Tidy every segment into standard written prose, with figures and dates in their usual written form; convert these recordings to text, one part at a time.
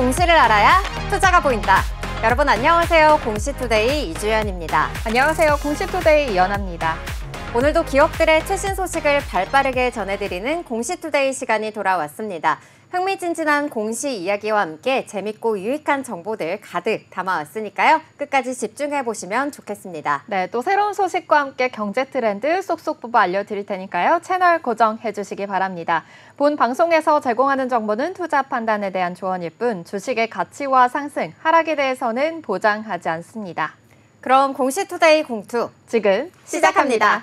공시를 알아야 투자가 보인다. 여러분 안녕하세요. 공시투데이 이주연입니다. 안녕하세요. 공시투데이 이연아입니다. 오늘도 기업들의 최신 소식을 발빠르게 전해드리는 공시투데이 시간이 돌아왔습니다. 흥미진진한 공시 이야기와 함께 재밌고 유익한 정보들 가득 담아왔으니까요. 끝까지 집중해보시면 좋겠습니다. 네, 또 새로운 소식과 함께 경제 트렌드 쏙쏙 뽑아 알려드릴 테니까요. 채널 고정해주시기 바랍니다. 본 방송에서 제공하는 정보는 투자 판단에 대한 조언일 뿐 주식의 가치와 상승, 하락에 대해서는 보장하지 않습니다. 그럼 공시투데이 공투 지금 시작합니다.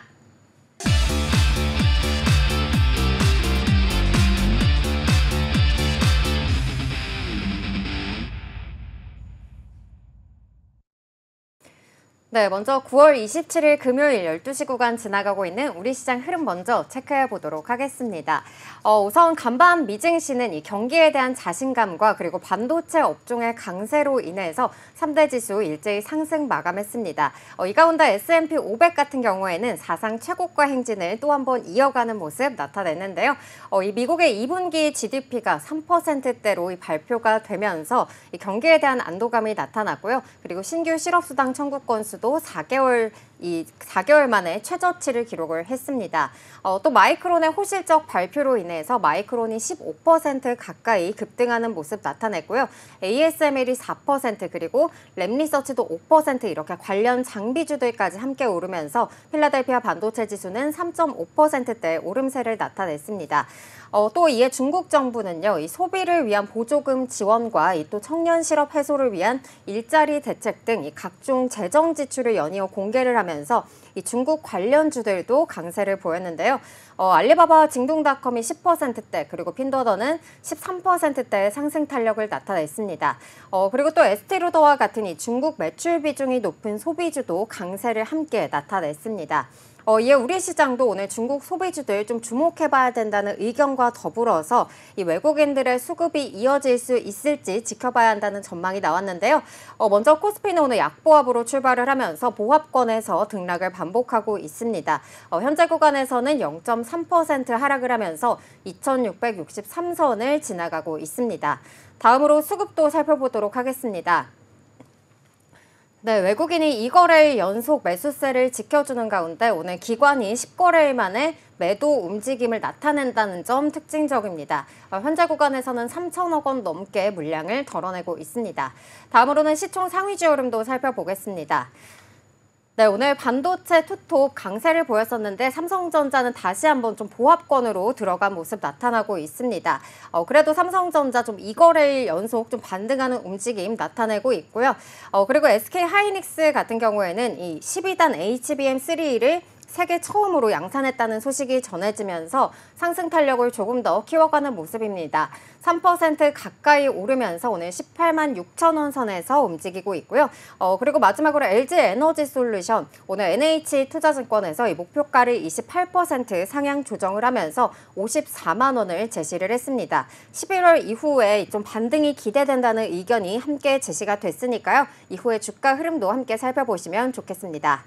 네, 먼저 9월 27일 금요일 12시 구간 지나가고 있는 우리 시장 흐름 먼저 체크해 보도록 하겠습니다. 우선 간밤 미증시는 이 경기에 대한 자신감과 그리고 반도체 업종의 강세로 인해서 3대 지수 일제히 상승 마감했습니다. 이 가운데 S&P 500 같은 경우에는 사상 최고가 행진을 또 한 번 이어가는 모습 나타냈는데요. 이 미국의 2분기 GDP가 3%대로 발표가 되면서 이 경기에 대한 안도감이 나타났고요. 그리고 신규 실업수당 청구 건수도 4개월 만에 최저치를 기록을 했습니다. 또 마이크론의 호실적 발표로 인해서 마이크론이 15% 가까이 급등하는 모습 나타냈고요. ASML이 4% 그리고 램리서치도 5% 이렇게 관련 장비주들까지 함께 오르면서 필라델피아 반도체 지수는 3.5%대 오름세를 나타냈습니다. 또 이에 중국 정부는요, 이 소비를 위한 보조금 지원과 또 청년 실업 해소를 위한 일자리 대책 등 이 각종 재정 지출을 연이어 공개를 하면서 이 중국 관련주들도 강세를 보였는데요. 알리바바 징동닷컴이 10%대 그리고 핀더더는 13%대의 상승 탄력을 나타냈습니다. 그리고 또 에스티로더와 같은 이 중국 매출 비중이 높은 소비주도 강세를 함께 나타냈습니다. 이에 우리 시장도 오늘 중국 소비주들 좀 주목해봐야 된다는 의견과 더불어서 이 외국인들의 수급이 이어질 수 있을지 지켜봐야 한다는 전망이 나왔는데요. 먼저 코스피는 오늘 약보합으로 출발을 하면서 보합권에서 등락을 반복하고 있습니다. 현재 구간에서는 0.3% 하락을 하면서 2663선을 지나가고 있습니다. 다음으로 수급도 살펴보도록 하겠습니다. 네, 외국인이 2거래일 연속 매수세를 지켜주는 가운데 오늘 기관이 10거래일 만에 매도 움직임을 나타낸다는 점 특징적입니다. 현재 구간에서는 3천억 원 넘게 물량을 덜어내고 있습니다. 다음으로는 시총 상위주 흐름도 살펴보겠습니다. 네, 오늘 반도체 투톱 강세를 보였었는데 삼성전자는 다시 한번 좀 보합권으로 들어간 모습 나타나고 있습니다. 그래도 삼성전자 좀 2거래일 연속 좀 반등하는 움직임 나타내고 있고요. 그리고 SK하이닉스 같은 경우에는 이 12단 HBM3를 세계 처음으로 양산했다는 소식이 전해지면서 상승 탄력을 조금 더 키워가는 모습입니다. 3% 가까이 오르면서 오늘 18만 6천 원 선에서 움직이고 있고요. 그리고 마지막으로 LG에너지솔루션, 오늘 NH투자증권에서 이 목표가를 28% 상향 조정을 하면서 54만 원을 제시를 했습니다. 11월 이후에 좀 반등이 기대된다는 의견이 함께 제시가 됐으니까요. 이후에 주가 흐름도 함께 살펴보시면 좋겠습니다.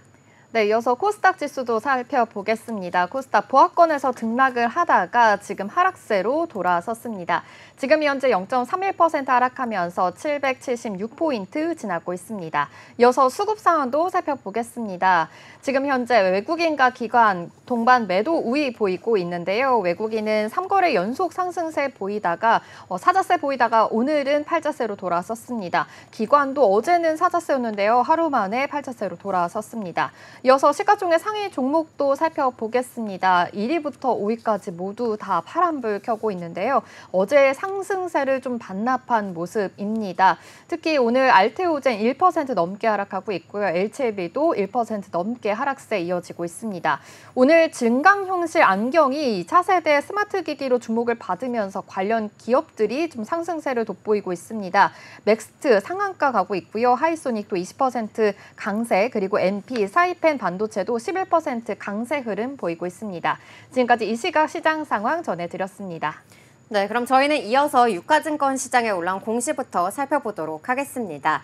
네, 이어서 코스닥 지수도 살펴보겠습니다. 코스닥 보합권에서 등락을 하다가 지금 하락세로 돌아섰습니다. 지금 현재 0.31% 하락하면서 776포인트 지나고 있습니다. 이어서 수급 상황도 살펴보겠습니다. 지금 현재 외국인과 기관 동반 매도 우위 보이고 있는데요. 외국인은 3거래 연속 상승세 보이다가 사자세 보이다가 오늘은 팔자세로 돌아섰습니다. 기관도 어제는 사자세였는데요. 하루 만에 팔자세로 돌아섰습니다. 이어서 시가총액 상위 종목도 살펴보겠습니다. 1위부터 5위까지 모두 다 파란불 켜고 있는데요. 어제 상승세를 좀 반납한 모습입니다. 특히 오늘 알테오젠 1% 넘게 하락하고 있고요. LCLB도 1% 넘게 하락세 이어지고 있습니다. 오늘 증강현실 안경이 차세대 스마트 기기로 주목을 받으면서 관련 기업들이 좀 상승세를 돋보이고 있습니다. 맥스트 상한가 가고 있고요. 하이소닉도 20% 강세, 그리고 NP, 사이펜 반도체도 11% 강세 흐름 보이고 있습니다. 지금까지 이 시각 시장 상황 전해드렸습니다. 네, 그럼 저희는 이어서 유가증권 시장에 올라온 공시부터 살펴보도록 하겠습니다.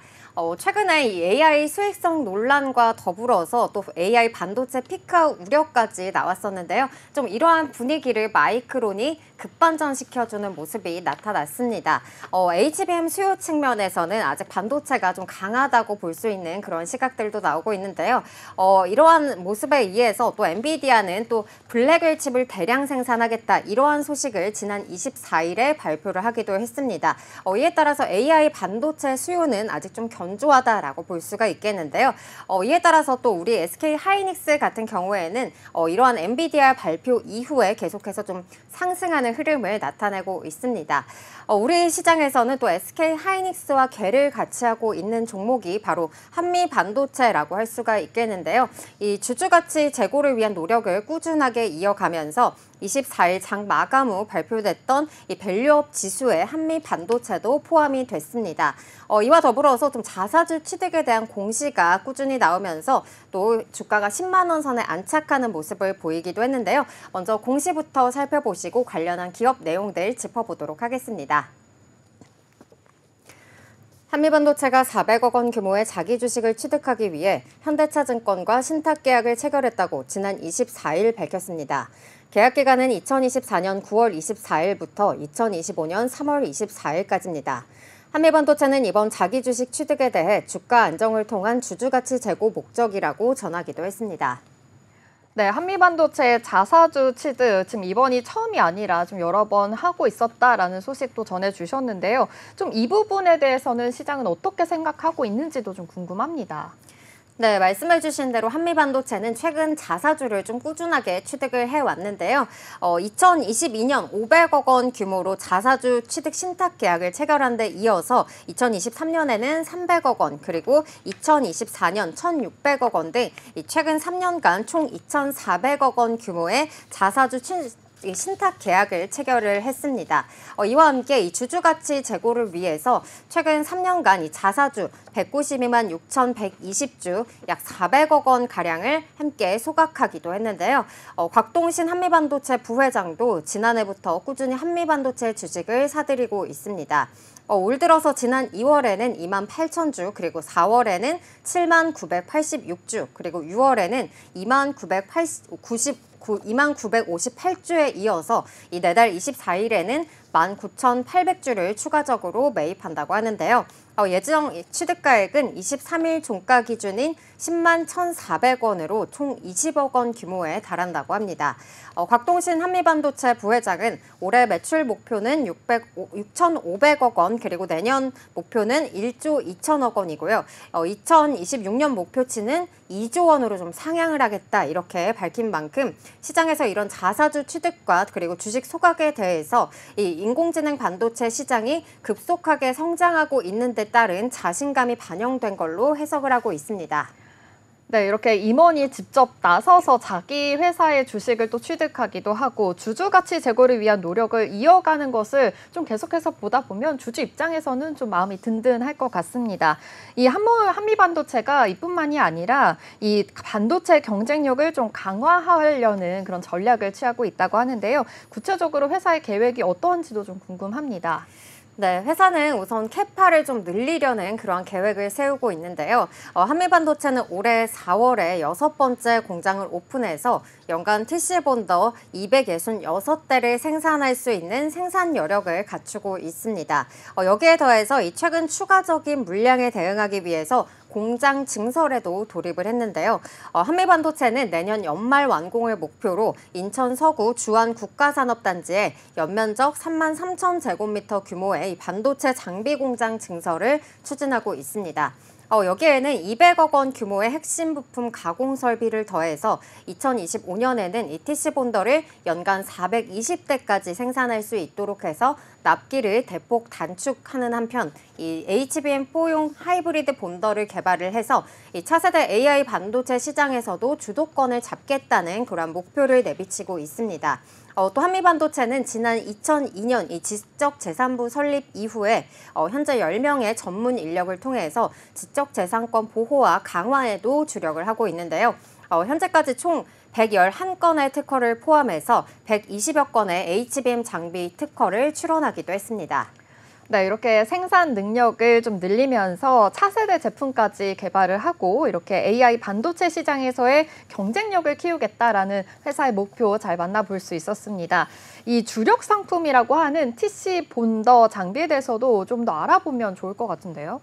최근에 이 AI 수익성 논란과 더불어서 또 AI 반도체 피크아웃 우려까지 나왔었는데요. 좀 이러한 분위기를 마이크론이 급반전시켜주는 모습이 나타났습니다. HBM 수요 측면에서는 아직 반도체가 좀 강하다고 볼 수 있는 그런 시각들도 나오고 있는데요. 이러한 모습에 의해서 또 엔비디아는 또 블랙웰 칩을 대량 생산하겠다 이러한 소식을 지난 24일에 발표를 하기도 했습니다. 이에 따라서 AI 반도체 수요는 아직 좀 견조하다라고 볼 수가 있겠는데요. 이에 따라서 또 우리 SK 하이닉스 같은 경우에는 이러한 엔비디아 발표 이후에 계속해서 좀 상승하는 흐름을 나타내고 있습니다. 우리 시장에서는 또 SK 하이닉스와 궤를 같이 하고 있는 종목이 바로 한미 반도체라고 할 수가 있겠는데요. 이 주주가치 제고를 위한 노력을 꾸준하게 이어가면서 24일 장 마감 후 발표됐던 이 밸류업 지수에 한미 반도체도 포함이 됐습니다. 이와 더불어서 좀 자사주 취득에 대한 공시가 꾸준히 나오면서 또 주가가 10만 원 선에 안착하는 모습을 보이기도 했는데요. 먼저 공시부터 살펴보시고 관련한 기업 내용들 짚어보도록 하겠습니다. 한미반도체가 400억 원 규모의 자기 주식을 취득하기 위해 현대차증권과 신탁 계약을 체결했다고 지난 24일 밝혔습니다. 계약 기간은 2024년 9월 24일부터 2025년 3월 24일까지입니다. 한미반도체는 이번 자기 주식 취득에 대해 주가 안정을 통한 주주가치 제고 목적이라고 전하기도 했습니다. 네, 한미반도체의 자사주 취득, 지금 이번이 처음이 아니라 좀 여러 번 하고 있었다라는 소식도 전해주셨는데요. 좀 이 부분에 대해서는 시장은 어떻게 생각하고 있는지도 좀 궁금합니다. 네, 말씀해 주신 대로 한미반도체는 최근 자사주를 좀 꾸준하게 취득을 해왔는데요. 2022년 500억 원 규모로 자사주 취득 신탁 계약을 체결한 데 이어서 2023년에는 300억 원, 그리고 2024년 1,600억 원 등 최근 3년간 총 2,400억 원 규모의 자사주 신탁 계약을 체결을 했습니다. 이와 함께 이 주주가치 제고를 위해서 최근 3년간 이 자사주 192만 6,120주 약 400억 원 가량을 함께 소각하기도 했는데요. 곽동신 한미반도체 부회장도 지난해부터 꾸준히 한미반도체 주식을 사들이고 있습니다. 올 들어서 지난 2월에는 2만 8천 주, 그리고 4월에는 7만 986주, 그리고 6월에는 2만 958주에 이어서 이 내달 24일에는 19,800주를 추가적으로 매입한다고 하는데요. 예정 취득가액은 23일 종가 기준인 10만 1,400원으로 총 20억 원 규모에 달한다고 합니다. 곽동신 한미반도체 부회장은 올해 매출 목표는 6,500억 원, 그리고 내년 목표는 1조 2천억 원이고요. 2026년 목표치는 2조 원으로 좀 상향을 하겠다 이렇게 밝힌 만큼 시장에서 이런 자사주 취득과 그리고 주식 소각에 대해서 이 인공지능 반도체 시장이 급속하게 성장하고 있는 데 따른 자신감이 반영된 걸로 해석을 하고 있습니다. 네, 이렇게 임원이 직접 나서서 자기 회사의 주식을 또 취득하기도 하고 주주가치 제고를 위한 노력을 이어가는 것을 좀 계속해서 보다 보면 주주 입장에서는 좀 마음이 든든할 것 같습니다. 이 한미반도체가 이뿐만이 아니라 이 반도체 경쟁력을 좀 강화하려는 그런 전략을 취하고 있다고 하는데요. 구체적으로 회사의 계획이 어떠한지도 좀 궁금합니다. 네, 회사는 우선 캐파를 좀 늘리려는 그러한 계획을 세우고 있는데요. 한미반도체는 올해 4월에 6번째 공장을 오픈해서 연간 TC본더 266대를 생산할 수 있는 생산 여력을 갖추고 있습니다. 여기에 더해서 이 최근 추가적인 물량에 대응하기 위해서 공장 증설에도 돌입을 했는데요. 한미반도체는 내년 연말 완공을 목표로 인천 서구 주안 국가산업단지에 연면적 3만 3천 제곱미터 규모의 반도체 장비 공장 증설을 추진하고 있습니다. 여기에는 200억 원 규모의 핵심 부품 가공 설비를 더해서 2025년에는 이 TC본더를 연간 420대까지 생산할 수 있도록 해서 납기를 대폭 단축하는 한편 이 HBM4용 하이브리드 본더를 개발을 해서 이 차세대 AI 반도체 시장에서도 주도권을 잡겠다는 그런 목표를 내비치고 있습니다. 또 한미반도체는 지난 2002년 이 지적재산부 설립 이후에 현재 10명의 전문 인력을 통해서 지적재산권 보호와 강화에도 주력을 하고 있는데요. 현재까지 총 111건의 특허를 포함해서 120여 건의 HBM 장비 특허를 출원하기도 했습니다. 네, 이렇게 생산 능력을 좀 늘리면서 차세대 제품까지 개발을 하고 이렇게 AI 반도체 시장에서의 경쟁력을 키우겠다라는 회사의 목표 잘 만나볼 수 있었습니다. 이 주력 상품이라고 하는 TC 본더 장비에 대해서도 좀 더 알아보면 좋을 것 같은데요.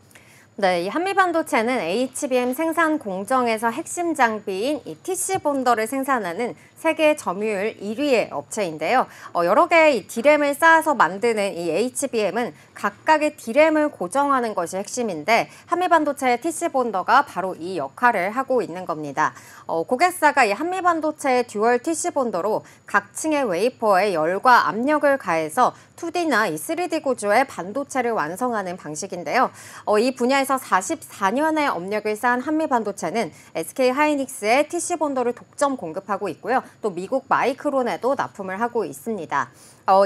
네, 이 한미반도체는 HBM 생산 공정에서 핵심 장비인 이 TC 본더를 생산하는 세계 점유율 1위의 업체인데요. 여러 개의 이 D램을 쌓아서 만드는 이 HBM은 각각의 D램을 고정하는 것이 핵심인데 한미반도체의 TC 본더가 바로 이 역할을 하고 있는 겁니다. 고객사가 이 한미반도체의 듀얼 TC 본더로 각 층의 웨이퍼에 열과 압력을 가해서 2D나 이 3D 구조의 반도체를 완성하는 방식인데요. 이 분야에서 44년의 업력을 쌓은 한미반도체는 SK하이닉스의 TC 본더를 독점 공급하고 있고요. 또 미국 마이크론에도 납품을 하고 있습니다.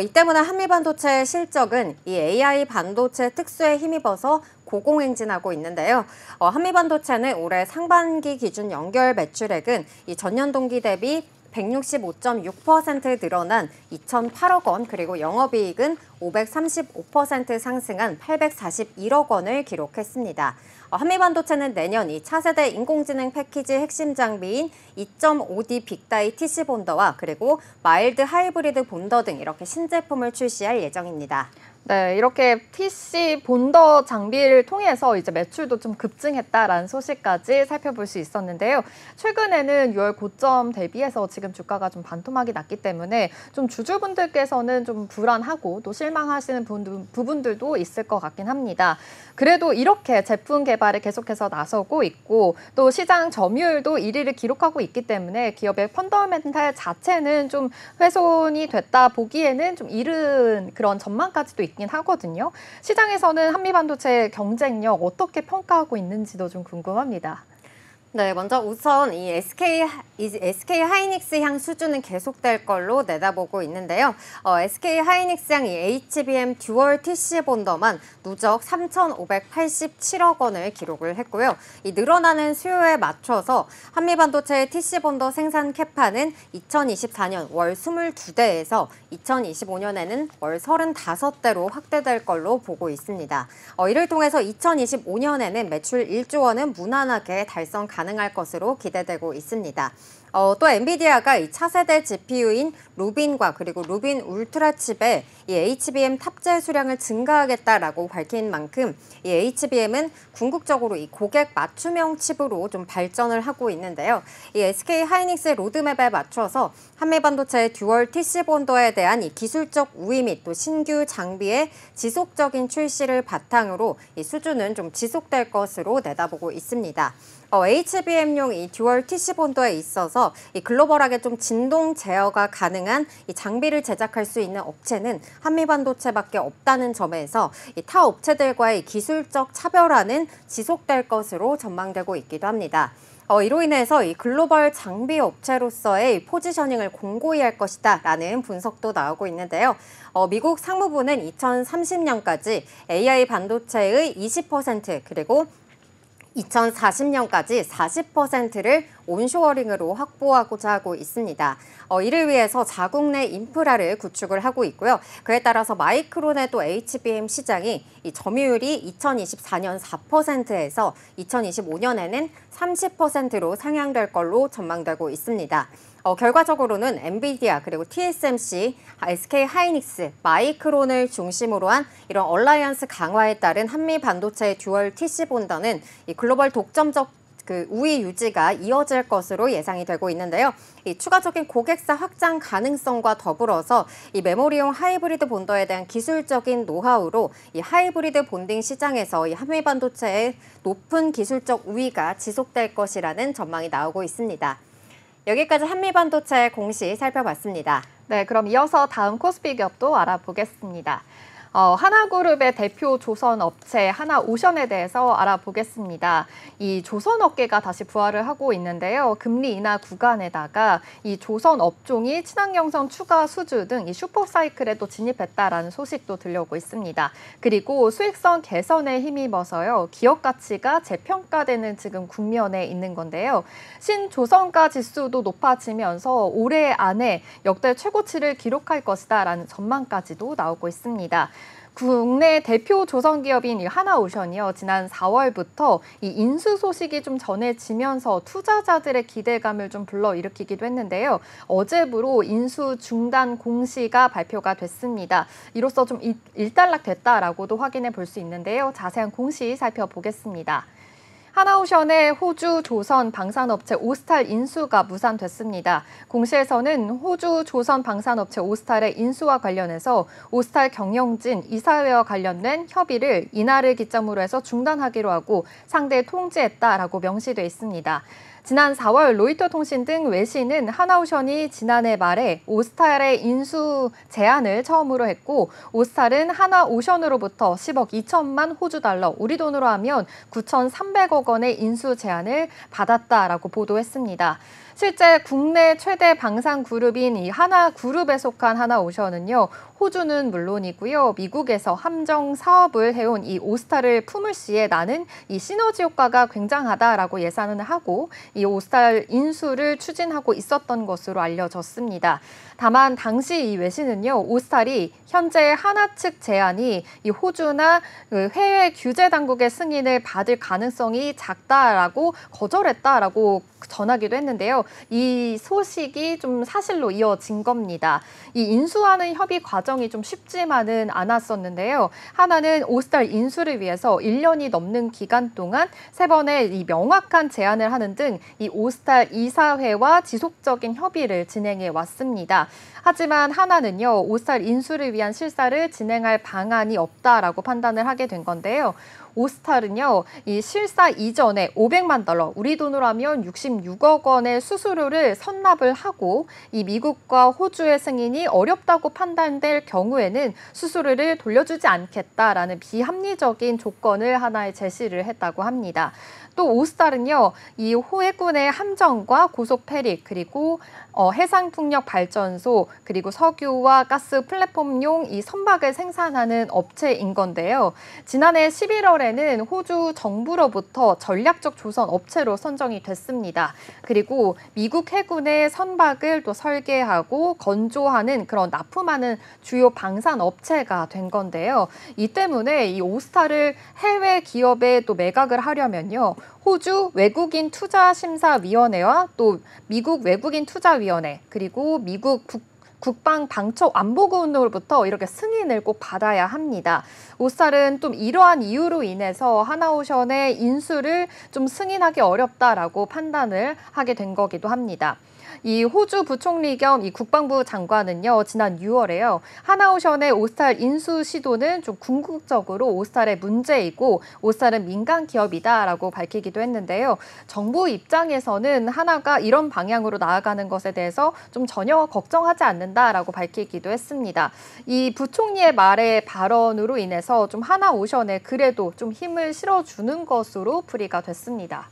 이 때문에 한미반도체의 실적은 이 AI 반도체 특수에 힘입어서 고공행진하고 있는데요. 한미반도체는 올해 상반기 기준 연결 매출액은 이 전년 동기 대비 165.6% 늘어난 2,008억 원, 그리고 영업이익은 535% 상승한 841억 원을 기록했습니다. 한미반도체는 내년 이 차세대 인공지능 패키지 핵심 장비인 2.5D 빅다이 TC 본더와 그리고 마일드 하이브리드 본더 등 이렇게 신제품을 출시할 예정입니다. 네, 이렇게 TC 본더 장비를 통해서 이제 매출도 좀 급증했다라는 소식까지 살펴볼 수 있었는데요. 최근에는 6월 고점 대비해서 지금 주가가 좀 반토막이 났기 때문에 좀 주주분들께서는 좀 불안하고 또 실망하시는 부분들도 있을 것 같긴 합니다. 그래도 이렇게 제품 개발에 계속해서 나서고 있고 또 시장 점유율도 1위를 기록하고 있기 때문에 기업의 펀더멘탈 자체는 좀 훼손이 됐다 보기에는 좀 이른 그런 전망까지도 있긴 하거든요. 시장에서는 한미반도체 경쟁력 어떻게 평가하고 있는지도 좀 궁금합니다. 네, 먼저 우선 이 SK 하이닉스 향 수주는 계속될 걸로 내다보고 있는데요. SK 하이닉스 향 이 HBM 듀얼 TC 본더만 누적 3,587억 원을 기록을 했고요. 이 늘어나는 수요에 맞춰서 한미반도체의 TC 본더 생산 캐파는 2024년 월 22대에서 2025년에는 월 35대로 확대될 걸로 보고 있습니다. 이를 통해서 2025년에는 매출 1조 원은 무난하게 달성 가능할 것으로 기대되고 있습니다. 또 엔비디아가 이 차세대 GPU인 루빈과 그리고 루빈 울트라 칩에 이 HBM 탑재 수량을 증가하겠다라고 밝힌 만큼 이 HBM은 궁극적으로 이 고객 맞춤형 칩으로 좀 발전을 하고 있는데요. 이 SK 하이닉스의 로드맵에 맞춰서 한미반도체의 듀얼 TC 본더에 대한 이 기술적 우위 및 또 신규 장비의 지속적인 출시를 바탕으로 이 수주는 좀 지속될 것으로 내다보고 있습니다. HBM용 이 듀얼 TC 본더에 있어서 이 글로벌하게 좀 진동 제어가 가능한 이 장비를 제작할 수 있는 업체는 한미반도체밖에 없다는 점에서 이 타 업체들과의 기술적 차별화는 지속될 것으로 전망되고 있기도 합니다. 이로 인해서 이 글로벌 장비 업체로서의 포지셔닝을 공고히 할 것이다라는 분석도 나오고 있는데요. 미국 상무부는 2030년까지 AI 반도체의 20% 그리고 2040년까지 40%를 온쇼어링으로 확보하고자 하고 있습니다. 이를 위해서 자국 내 인프라를 구축을 하고 있고요. 그에 따라서 마이크론의 또 HBM 시장이 이 점유율이 2024년 4%에서 2025년에는 30%로 상향될 걸로 전망되고 있습니다. 결과적으로는 엔비디아 그리고 TSMC, SK 하이닉스, 마이크론을 중심으로 한 이런 얼라이언스 강화에 따른 한미 반도체의 듀얼 TC 본더는 이 글로벌 독점적 우위 유지가 이어질 것으로 예상이 되고 있는데요. 이 추가적인 고객사 확장 가능성과 더불어서 이 메모리용 하이브리드 본더에 대한 기술적인 노하우로 이 하이브리드 본딩 시장에서 이 한미 반도체의 높은 기술적 우위가 지속될 것이라는 전망이 나오고 있습니다. 여기까지 한미반도체 공시 살펴봤습니다. 네, 그럼 이어서 다음 코스피 기업도 알아보겠습니다. 하나그룹의 대표 조선 업체 하나오션에 대해서 알아보겠습니다. 이 조선 업계가 다시 부활을 하고 있는데요. 금리 인하 구간에다가 이 조선 업종이 친환경선 추가 수주 등 이 슈퍼사이클에 또 진입했다라는 소식도 들려오고 있습니다. 그리고 수익성 개선에 힘입어서요. 기업 가치가 재평가되는 지금 국면에 있는 건데요. 신조선가 지수도 높아지면서 올해 안에 역대 최고치를 기록할 것이다라는 전망까지도 나오고 있습니다. 국내 대표 조선기업인 이 하나오션이요. 지난 4월부터 이 인수 소식이 좀 전해지면서 투자자들의 기대감을 좀 불러일으키기도 했는데요. 어제부로 인수 중단 공시가 발표가 됐습니다. 이로써 좀 일단락됐다라고도 확인해 볼 수 있는데요. 자세한 공시 살펴보겠습니다. 하나오션의 호주 조선 방산업체 오스탈 인수가 무산됐습니다. 공시에서는 호주 조선 방산업체 오스탈의 인수와 관련해서 오스탈 경영진 이사회와 관련된 협의를 이날을 기점으로 해서 중단하기로 하고 상대 통지했다라고 명시돼 있습니다. 지난 4월 로이터 통신 등 외신은 하나오션이 지난해 말에 오스탈의 인수 제안을 처음으로 했고 오스탈은 하나오션으로부터 10억 2천만 호주 달러, 우리 돈으로 하면 9,300억 원의 인수 제안을 받았다라고 보도했습니다. 실제 국내 최대 방산 그룹인 이 하나그룹에 속한 하나오션은요. 호주는 물론이고요. 미국에서 함정 사업을 해온 이 오스탈을 품을 시에 나는 이 시너지 효과가 굉장하다라고 예상을 하고 이 오스탈 인수를 추진하고 있었던 것으로 알려졌습니다. 다만 당시 이 외신은요. 오스탈이 현재 하나 측 제안이 이 호주나 해외 규제 당국의 승인을 받을 가능성이 작다라고 거절했다라고 전하기도 했는데요. 이 소식이 좀 사실로 이어진 겁니다. 이 인수하는 협의 과정이 좀 쉽지만은 않았었는데요. 하나는 오스탈 인수를 위해서 1년이 넘는 기간 동안 3번의 이 명확한 제안을 하는 등 이 오스탈 이사회와 지속적인 협의를 진행해 왔습니다. 하지만 하나는요. 오스탈 인수를 위한 실사를 진행할 방안이 없다라고 판단을 하게 된 건데요. 오스탈은요, 이 실사 이전에 500만 달러, 우리 돈으로 하면 66억 원의 수수료를 선납을 하고 이 미국과 호주의 승인이 어렵다고 판단될 경우에는 수수료를 돌려주지 않겠다라는 비합리적인 조건을 하나에 제시를 했다고 합니다. 또 오스탈은요, 이 해군의 함정과 고속 페리 그리고 해상풍력 발전소 그리고 석유와 가스 플랫폼용 이 선박을 생산하는 업체인 건데요. 지난해 11월에는 호주 정부로부터 전략적 조선 업체로 선정이 됐습니다. 그리고 미국 해군의 선박을 또 설계하고 건조하는 그런 납품하는 주요 방산 업체가 된 건데요. 이 때문에 이 오스탈을 해외 기업에 또 매각을 하려면요. 호주 외국인 투자심사위원회와 또 미국 외국인 투자위원회 그리고 미국 국방방첩안보군으로부터 이렇게 승인을 꼭 받아야 합니다. 오스탈은 좀 이러한 이유로 인해서 하나오션의 인수를 좀 승인하기 어렵다라고 판단을 하게 된 거기도 합니다. 이 호주 부총리 겸 이 국방부 장관은요, 지난 6월에요. 하나오션의 오스탈 인수 시도는 좀 궁극적으로 오스탈의 문제이고 오스탈은 민간 기업이다라고 밝히기도 했는데요. 정부 입장에서는 하나가 이런 방향으로 나아가는 것에 대해서 좀 전혀 걱정하지 않는다라고 밝히기도 했습니다. 이 부총리의 말의 발언으로 인해서 좀 하나오션에 그래도 좀 힘을 실어주는 것으로 풀이가 됐습니다.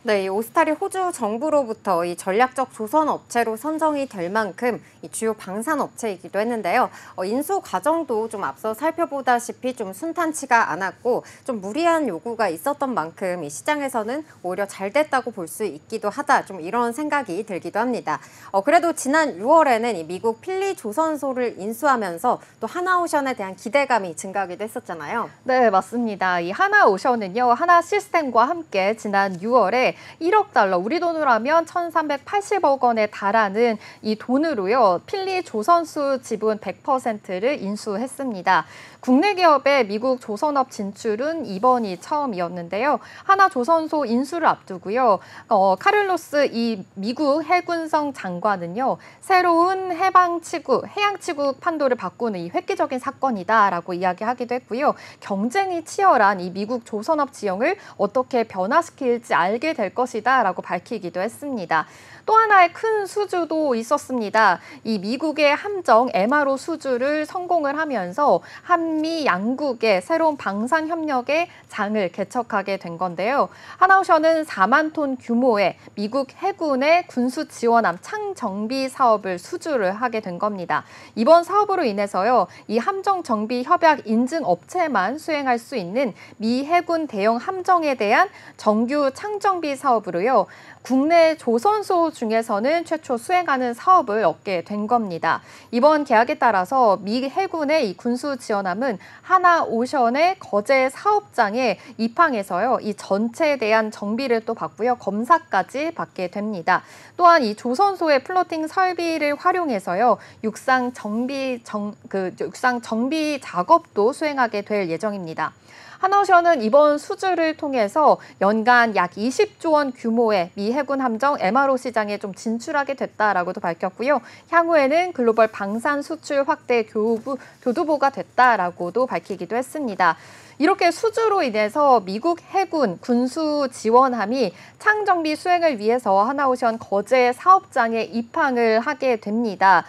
네, 이 오스탈이 호주 정부로부터 이 전략적 조선 업체로 선정이 될 만큼 이 주요 방산 업체이기도 했는데요. 인수 과정도 좀 앞서 살펴보다시피 좀 순탄치가 않았고 좀 무리한 요구가 있었던 만큼 이 시장에서는 오히려 잘 됐다고 볼 수 있기도 하다. 좀 이런 생각이 들기도 합니다. 그래도 지난 6월에는 이 미국 필리 조선소를 인수하면서 또 하나오션에 대한 기대감이 증가하기도 했었잖아요. 네, 맞습니다. 이 하나오션은요, 하나시스템과 함께 지난 6월에 1억 달러, 우리 돈으로 하면 1,380억 원에 달하는 이 돈으로요, 필리 조선소 지분 100%를 인수했습니다. 국내 기업의 미국 조선업 진출은 이번이 처음이었는데요. 하나조선소 인수를 앞두고요. 카를로스 이 미국 해군성 장관은요. 새로운 해양치국 판도를 바꾸는 이 획기적인 사건이다라고 이야기하기도 했고요. 경쟁이 치열한 이 미국 조선업 지형을 어떻게 변화시킬지 알게 될 것이다라고 밝히기도 했습니다. 또 하나의 큰 수주도 있었습니다. 이 미국의 함정 MRO 수주를 성공을 하면서 한미 양국의 새로운 방산 협력의 장을 개척하게 된 건데요. 하나오션은 4만 톤 규모의 미국 해군의 군수 지원함 창정비 사업을 수주를 하게 된 겁니다. 이번 사업으로 인해서요, 이 함정 정비 협약 인증 업체만 수행할 수 있는 미 해군 대형 함정에 대한 정규 창정비 장정비 사업으로요. 국내 조선소 중에서는 최초 수행하는 사업을 얻게 된 겁니다. 이번 계약에 따라서 미 해군의 이 군수 지원함은 하나오션의 거제 사업장에 입항해서요. 이 전체에 대한 정비를 또 받고요. 검사까지 받게 됩니다. 또한 이 조선소의 플로팅 설비를 활용해서요. 육상 정비 작업도 수행하게 될 예정입니다. 하나오션은 이번 수주를 통해서 연간 약 20조 원 규모의 미 해군 함정 MRO 시장에 좀 진출하게 됐다라고도 밝혔고요. 향후에는 글로벌 방산 수출 확대 교두보가 됐다라고도 밝히기도 했습니다. 이렇게 수주로 인해서 미국 해군 군수 지원함이 창정비 수행을 위해서 하나오션 거제 사업장에 입항을 하게 됩니다.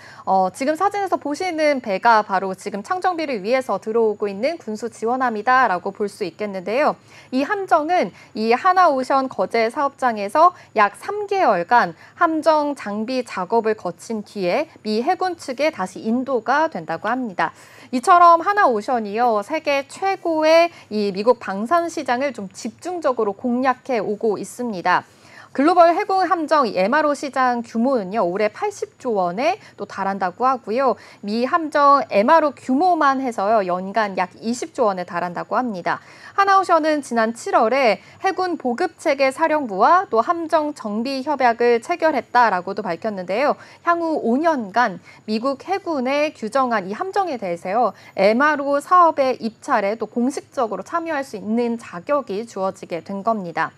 지금 사진에서 보시는 배가 바로 지금 창정비를 위해서 들어오고 있는 군수 지원함이다라고 볼 수 있겠는데요. 이 함정은 이 하나오션 거제 사업장에서 약 3개월간 함정 장비 작업을 거친 뒤에 미 해군 측에 다시 인도가 된다고 합니다. 이처럼 하나오션이요, 세계 최고의 이 미국 방산 시장을 좀 집중적으로 공략해 오고 있습니다. 글로벌 해군 함정 MRO 시장 규모는요, 올해 80조 원에 또 달한다고 하고요. 미 함정 MRO 규모만 해서요, 연간 약 20조 원에 달한다고 합니다. 하나오션은 지난 7월에 해군 보급체계 사령부와 또 함정 정비 협약을 체결했다라고도 밝혔는데요. 향후 5년간 미국 해군에 규정한 이 함정에 대해서요, MRO 사업의 입찰에 또 공식적으로 참여할 수 있는 자격이 주어지게 된 겁니다.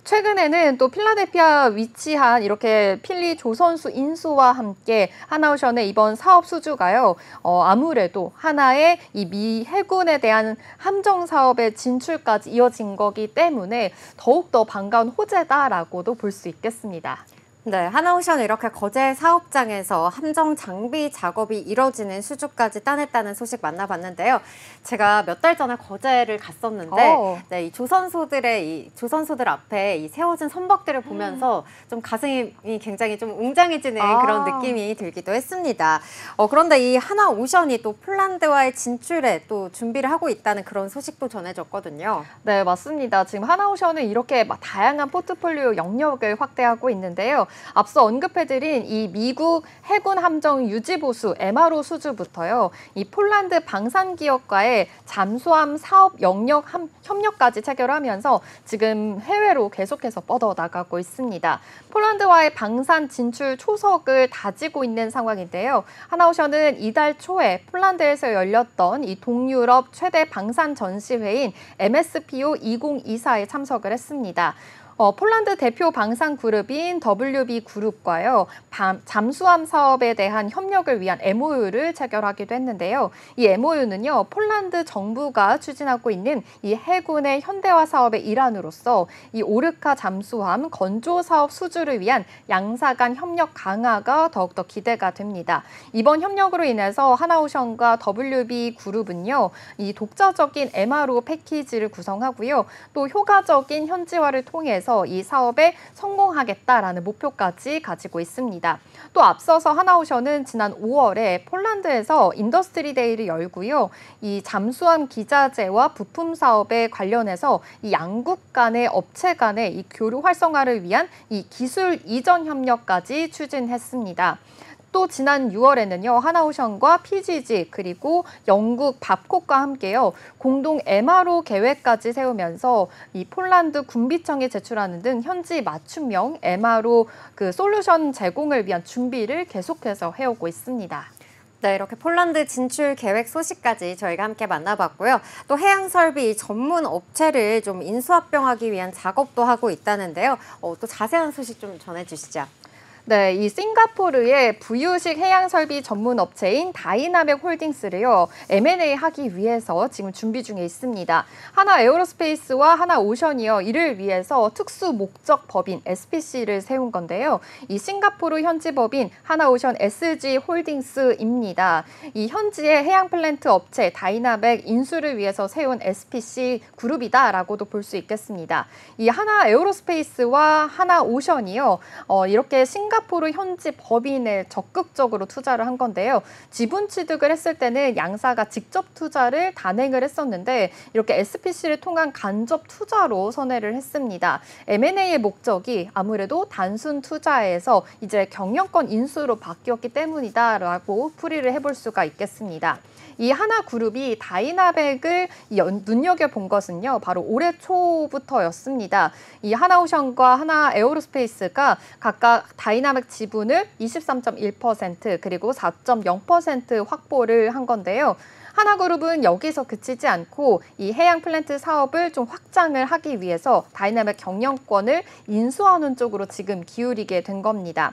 최근에는 또 필라델피아 위치한 이렇게 필리 조선수 인수와 함께 하나오션의 이번 사업 수주가요. 아무래도 하나의 이 미 해군에 대한 함정 사업의 진출까지 이어진 거기 때문에 더욱더 반가운 호재다라고도 볼 수 있겠습니다. 네, 하나오션은 이렇게 거제 사업장에서 함정 장비 작업이 이뤄지는 수주까지 따냈다는 소식 만나봤는데요. 제가 몇 달 전에 거제를 갔었는데, 네, 이 조선소들 앞에 이 세워진 선박들을 보면서 좀 가슴이 굉장히 좀 웅장해지는 그런 느낌이 들기도 했습니다. 그런데 이 하나오션이 또 폴란드와의 진출에 또 준비를 하고 있다는 그런 소식도 전해졌거든요. 네, 맞습니다. 지금 하나오션은 이렇게 다양한 포트폴리오 영역을 확대하고 있는데요. 앞서 언급해드린 이 미국 해군 함정 유지보수 MRO 수주부터요. 이 폴란드 방산기업과의 잠수함 사업 영역 협력까지 체결하면서 지금 해외로 계속해서 뻗어나가고 있습니다. 폴란드와의 방산 진출 초석을 다지고 있는 상황인데요. 하나오션은 이달 초에 폴란드에서 열렸던 이 동유럽 최대 방산 전시회인 MSPO 2024에 참석을 했습니다. 폴란드 대표 방산 그룹인 WB 그룹과요, 잠수함 사업에 대한 협력을 위한 MOU를 체결하기도 했는데요. 이 MOU는요, 폴란드 정부가 추진하고 있는 이 해군의 현대화 사업의 일환으로서 이 오르카 잠수함 건조 사업 수주를 위한 양사 간 협력 강화가 더욱더 기대가 됩니다. 이번 협력으로 인해서 하나오션과 WB 그룹은요, 이 독자적인 MRO 패키지를 구성하고요, 또 효과적인 현지화를 통해서 이 사업에 성공하겠다라는 목표까지 가지고 있습니다. 또 앞서서 하나오션은 지난 5월에 폴란드에서 인더스트리 데이를 열고요. 이 잠수함 기자재와 부품 사업에 관련해서 이 양국 간의 업체 간의 이 교류 활성화를 위한 이 기술 이전 협력까지 추진했습니다. 또 지난 6월에는요, 하나오션과 PGG 그리고 영국 밥콕과 함께요, 공동 MRO 계획까지 세우면서 이 폴란드 군비청에 제출하는 등 현지 맞춤형 MRO 솔루션 제공을 위한 준비를 계속해서 해오고 있습니다. 네, 이렇게 폴란드 진출 계획 소식까지 저희가 함께 만나봤고요. 또 해양설비 전문 업체를 좀 인수합병하기 위한 작업도 하고 있다는데요. 또 자세한 소식 좀 전해주시죠. 네, 이 싱가포르의 부유식 해양설비 전문 업체인 다이나믹 홀딩스를요, M&A 하기 위해서 지금 준비 중에 있습니다. 하나 에어로스페이스와 하나 오션이요, 이를 위해서 특수 목적 법인 SPC를 세운 건데요. 이 싱가포르 현지 법인 하나 오션 SG 홀딩스입니다. 이 현지의 해양 플랜트 업체 다이나믹 인수를 위해서 세운 SPC 그룹이다라고도 볼 수 있겠습니다. 이 하나 에어로스페이스와 하나 오션이요, 이렇게 싱가포르 싱가포르 현지 법인에 적극적으로 투자를 한 건데요. 지분 취득을 했을 때는 양사가 직접 투자를 단행을 했었는데 이렇게 SPC를 통한 간접 투자로 선회를 했습니다. M&A의 목적이 아무래도 단순 투자에서 이제 경영권 인수로 바뀌었기 때문이다라고 풀이를 해볼 수가 있겠습니다. 이 하나그룹이 다이나믹을 눈여겨본 것은요, 바로 올해 초부터였습니다. 이 하나오션과 하나에어로스페이스가 각각 다이나믹 지분을 23.1% 그리고 4.0% 확보를 한 건데요. 하나그룹은 여기서 그치지 않고 이 해양 플랜트 사업을 좀 확장을 하기 위해서 다이나믹 경영권을 인수하는 쪽으로 지금 기울이게 된 겁니다.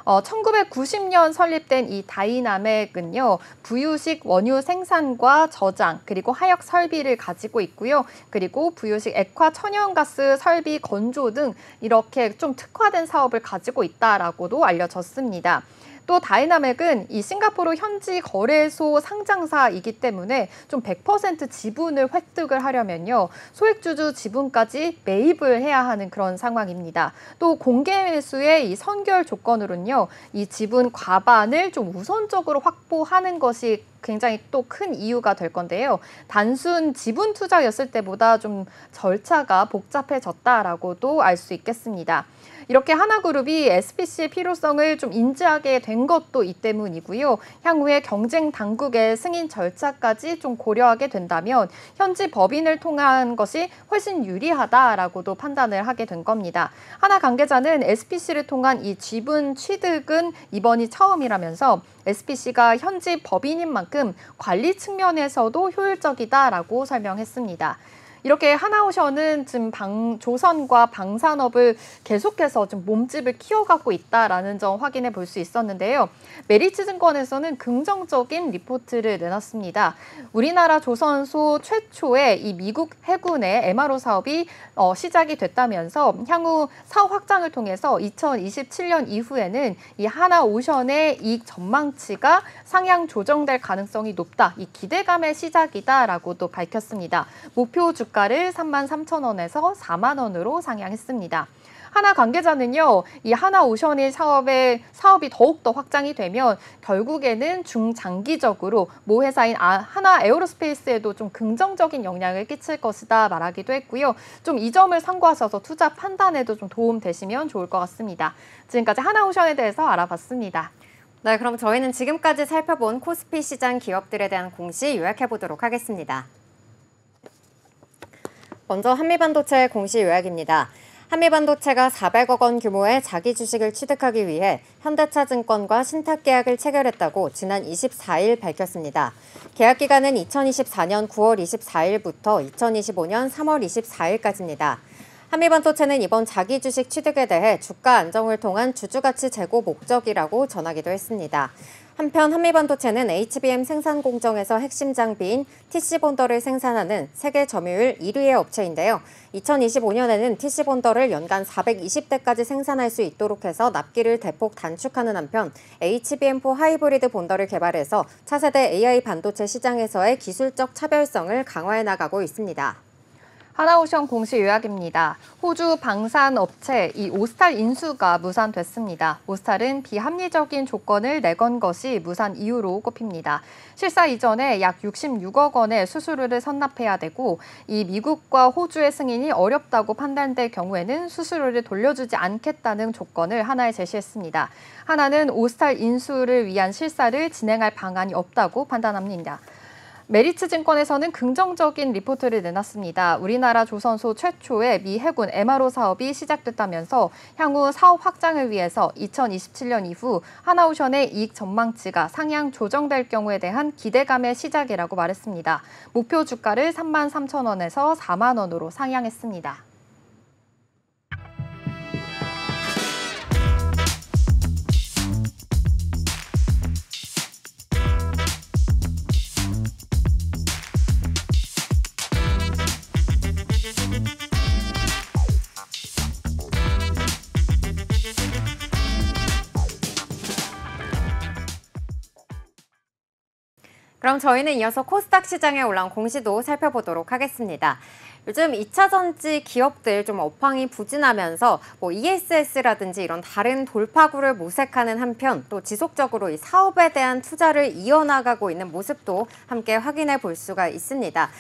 1990년 설립된 이 다이나믹은요, 부유식 원유 생산과 저장, 그리고 하역 설비를 가지고 있고요. 그리고 부유식 액화 천연가스 설비 건조 등 이렇게 좀 특화된 사업을 가지고 있다라고도 알려졌습니다. 또 다이나믹은 이 싱가포르 현지 거래소 상장사이기 때문에 좀 100% 지분을 획득을 하려면요, 소액주주 지분까지 매입을 해야 하는 그런 상황입니다. 또 공개 매수의 이 선결 조건으로는요, 이 지분 과반을 좀 우선적으로 확보하는 것이 굉장히 또 큰 이유가 될 건데요. 단순 지분 투자였을 때보다 좀 절차가 복잡해졌다라고도 알 수 있겠습니다. 이렇게 하나그룹이 SPC의 필요성을 좀 인지하게 된 것도 이 때문이고요. 향후에 경쟁 당국의 승인 절차까지 좀 고려하게 된다면 현지 법인을 통한 것이 훨씬 유리하다라고도 판단을 하게 된 겁니다. 하나 관계자는 SPC를 통한 이 지분 취득은 이번이 처음이라면서 SPC가 현지 법인인 만큼 관리 측면에서도 효율적이다라고 설명했습니다. 이렇게 하나오션은 지금 조선과 방산업을 계속해서 좀 몸집을 키워가고 있다라는 점 확인해 볼 수 있었는데요. 메리츠증권에서는 긍정적인 리포트를 내놨습니다. 우리나라 조선소 최초의 이 미국 해군의 MRO 사업이 시작이 됐다면서 향후 사업 확장을 통해서 2027년 이후에는 이 하나오션의 이익 전망치가 상향 조정될 가능성이 높다. 이 기대감의 시작이다라고도 밝혔습니다. 목표 주가를 33,000원에서 4만 원으로 상향했습니다. 하나 관계자는요, 이 하나오션의 사업이 더욱더 확장이 되면 결국에는 중장기적으로 모 회사인 하나에어로스페이스에도 좀 긍정적인 영향을 끼칠 것이다 말하기도 했고요. 좀 이 점을 참고하셔서 투자 판단에도 좀 도움 되시면 좋을 것 같습니다. 지금까지 하나오션에 대해서 알아봤습니다. 네, 그럼 저희는 지금까지 살펴본 코스피 시장 기업들에 대한 공시 요약해 보도록 하겠습니다. 먼저 한미반도체 공시 요약입니다. 한미반도체가 400억 원 규모의 자기 주식을 취득하기 위해 현대차증권과 신탁 계약을 체결했다고 지난 24일 밝혔습니다. 계약 기간은 2024년 9월 24일부터 2025년 3월 24일까지입니다. 한미반도체는 이번 자기 주식 취득에 대해 주가 안정을 통한 주주가치 제고 목적이라고 전하기도 했습니다. 한편 한미반도체는 HBM 생산 공정에서 핵심 장비인 TC본더를 생산하는 세계 점유율 1위의 업체인데요. 2025년에는 TC본더를 연간 420대까지 생산할 수 있도록 해서 납기를 대폭 단축하는 한편 HBM4 하이브리드 본더를 개발해서 차세대 AI 반도체 시장에서의 기술적 차별성을 강화해 나가고 있습니다. 하나오션 공시 요약입니다. 호주 방산업체 이 오스탈 인수가 무산됐습니다. 오스탈은 비합리적인 조건을 내건 것이 무산 이유로 꼽힙니다. 실사 이전에 약 66억 원의 수수료를 선납해야 되고 이 미국과 호주의 승인이 어렵다고 판단될 경우에는 수수료를 돌려주지 않겠다는 조건을 하나에 제시했습니다. 하나는 오스탈 인수를 위한 실사를 진행할 방안이 없다고 판단합니다. 메리츠증권에서는 긍정적인 리포트를 내놨습니다. 우리나라 조선소 최초의 미 해군 MRO 사업이 시작됐다면서 향후 사업 확장을 위해서 2027년 이후 하나오션의 이익 전망치가 상향 조정될 경우에 대한 기대감의 시작이라고 말했습니다. 목표 주가를 33,000원에서 4만 원으로 상향했습니다. 그럼 저희는 이어서 코스닥 시장에 올라온 공시도 살펴보도록 하겠습니다. 요즘 2차 전지 기업들 좀 업황이 부진하면서 ESS라든지 이런 다른 돌파구를 모색하는 한편 또 지속적으로 이 사업에 대한 투자를 이어나가고 있는 모습도 함께 확인해 볼 수가 있습니다.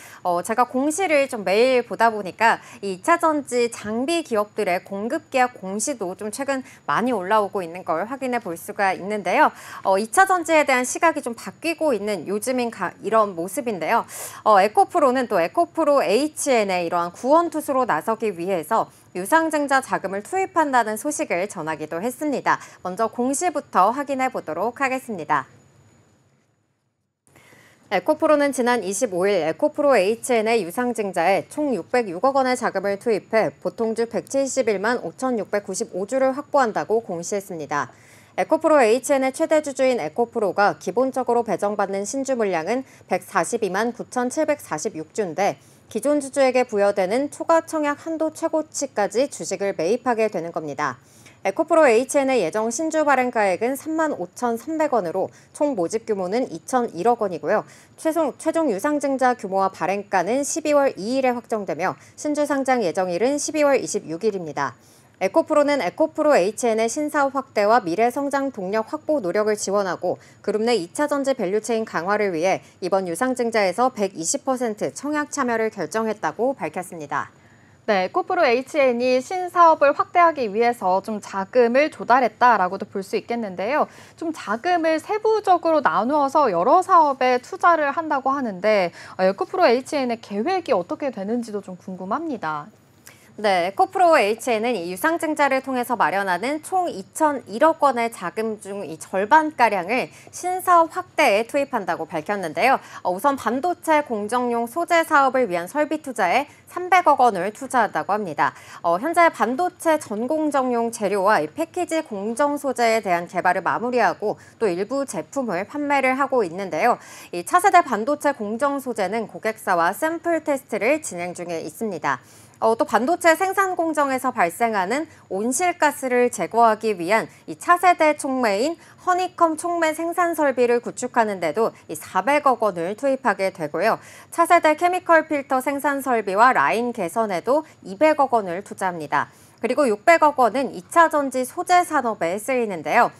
제가 공시를 좀 매일 보다 보니까 이 2차 전지 장비 기업들의 공급 계약 공시도 좀 최근 많이 올라오고 있는 걸 확인해 볼 수가 있는데요. 2차 전지에 대한 시각이 좀 바뀌고 있는 요즘인 이런 모습인데요. 에코프로는 또 에코프로 HN에 이러한 구원투수로 나서기 위해서 유상증자 자금을 투입한다는 소식을 전하기도 했습니다. 먼저 공시부터 확인해 보도록 하겠습니다. 에코프로는 지난 25일 에코프로 HN의 유상증자에 총 606억 원의 자금을 투입해 보통주 171만 5,695주를 확보한다고 공시했습니다. 에코프로 HN의 최대 주주인 에코프로가 기본적으로 배정받는 신주 물량은 142만 9,746주인데 기존 주주에게 부여되는 초과 청약 한도 최고치까지 주식을 매입하게 되는 겁니다. 에코프로 HN의 예정 신주 발행가액은 3만 5,300원으로 총 모집 규모는 2,001억 원이고요. 최종 유상증자 규모와 발행가는 12월 2일에 확정되며 신주 상장 예정일은 12월 26일입니다. 에코프로는 에코프로 HN의 신사업 확대와 미래 성장 동력 확보 노력을 지원하고 그룹 내 2차 전지 밸류체인 강화를 위해 이번 유상증자에서 120% 청약 참여를 결정했다고 밝혔습니다. 네, 에코프로 HN이 신사업을 확대하기 위해서 좀 자금을 조달했다라고도 볼 수 있겠는데요. 좀 자금을 세부적으로 나누어서 여러 사업에 투자를 한다고 하는데 에코프로 HN의 계획이 어떻게 되는지도 좀 궁금합니다. 네, 에코프로 HN은 이 유상증자를 통해서 마련하는 총 2,001억 원의 자금 중 이 절반가량을 신사업 확대에 투입한다고 밝혔는데요. 우선 반도체 공정용 소재 사업을 위한 설비 투자에 300억 원을 투자한다고 합니다. 현재 반도체 전공정용 재료와 이 패키지 공정 소재에 대한 개발을 마무리하고 또 일부 제품을 판매를 하고 있는데요. 이 차세대 반도체 공정 소재는 고객사와 샘플 테스트를 진행 중에 있습니다. 또 반도체 생산 공정에서 발생하는 온실가스를 제거하기 위한 이 차세대 촉매인 허니컴 촉매 생산 설비를 구축하는 데도 이 400억 원을 투입하게 되고요. 차세대 케미컬 필터 생산 설비와 라인 개선에도 200억 원을 투자합니다. 그리고 600억 원은 2차 전지 소재 산업에 쓰이는데요.